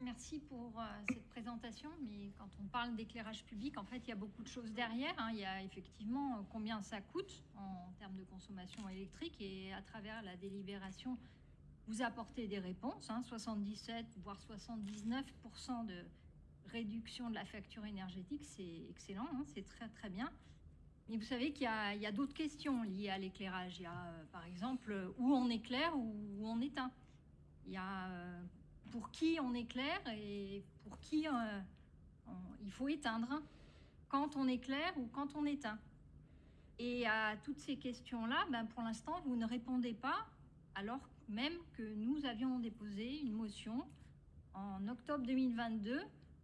Merci pour cette présentation. Mais quand on parle d'éclairage public, en fait, il y a beaucoup de choses derrière, hein. Il y a effectivement combien ça coûte en termes de consommation électrique. Et à travers la délibération, vous apportez des réponses, hein, 77 voire 79% de réduction de la facture énergétique. C'est excellent, hein, c'est très très bien. Mais vous savez qu'il y a d'autres questions liées à l'éclairage. Il y a par exemple où on éclaire ou où on éteint. Il y a pour qui on éclaire et pour qui il faut éteindre, quand on éclaire ou quand on éteint. Et à toutes ces questions-là, ben, pour l'instant, vous ne répondez pas, alors même que nous avions déposé une motion en octobre 2022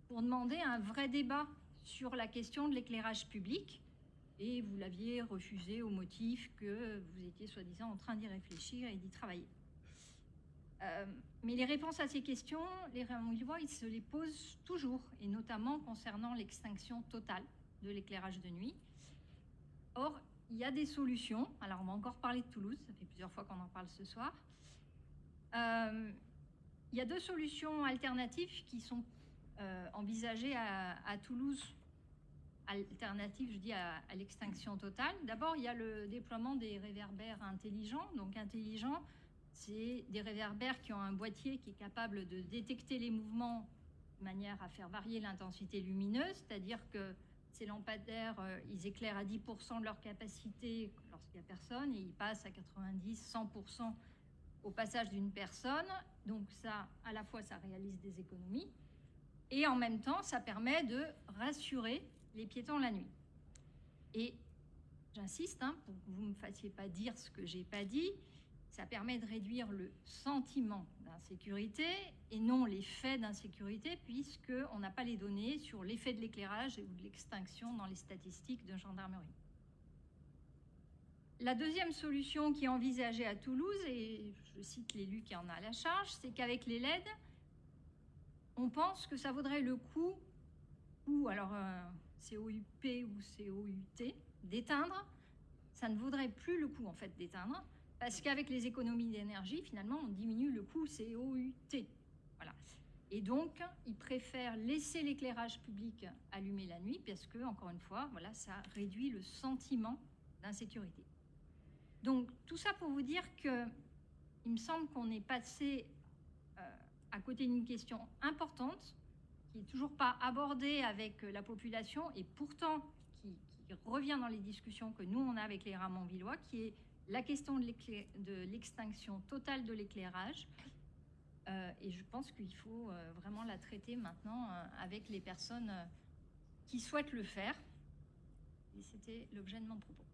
pour demander un vrai débat sur la question de l'éclairage public. Et vous l'aviez refusé au motif que vous étiez soi-disant en train d'y réfléchir et d'y travailler. Mais les réponses à ces questions, les Rémovillois, ils se les posent toujours, et notamment concernant l'extinction totale de l'éclairage de nuit. Or, il y a des solutions. Alors, on va encore parler de Toulouse, ça fait plusieurs fois qu'on en parle ce soir. Il y a deux solutions alternatives qui sont envisagées à Toulouse. Alternatives, je dis, à l'extinction totale. D'abord, il y a le déploiement des réverbères intelligents. Donc, intelligents, c'est des réverbères qui ont un boîtier qui est capable de détecter les mouvements de manière à faire varier l'intensité lumineuse, c'est-à-dire que ces lampadaires, ils éclairent à 10% de leur capacité lorsqu'il n'y a personne et ils passent à 90, 100% au passage d'une personne. Donc ça, à la fois, ça réalise des économies et en même temps, ça permet de rassurer les piétons la nuit. Et j'insiste, hein, pour que vous ne me fassiez pas dire ce que j'ai pas dit, ça permet de réduire le sentiment d'insécurité et non l'effet d'insécurité, puisqu'on n'a pas les données sur l'effet de l'éclairage ou de l'extinction dans les statistiques de gendarmerie. La deuxième solution qui est envisagée à Toulouse, et je cite l'élu qui en a la charge, c'est qu'avec les LED, on pense que ça vaudrait le coup, ou alors COUP ou COUT, d'éteindre. Ça ne vaudrait plus le coup en fait d'éteindre, parce qu'avec les économies d'énergie, finalement, on diminue le coût COUT. Voilà. Et donc, ils préfèrent laisser l'éclairage public allumé la nuit, parce que, encore une fois, voilà, ça réduit le sentiment d'insécurité. Donc, tout ça pour vous dire que il me semble qu'on est passé à côté d'une question importante, qui n'est toujours pas abordée avec la population, et pourtant qui revient dans les discussions que nous, on a avec les Ramonvillois, qui est la question de l'extinction totale de l'éclairage. Et je pense qu'il faut vraiment la traiter maintenant avec les personnes qui souhaitent le faire. Et c'était l'objet de mon propos.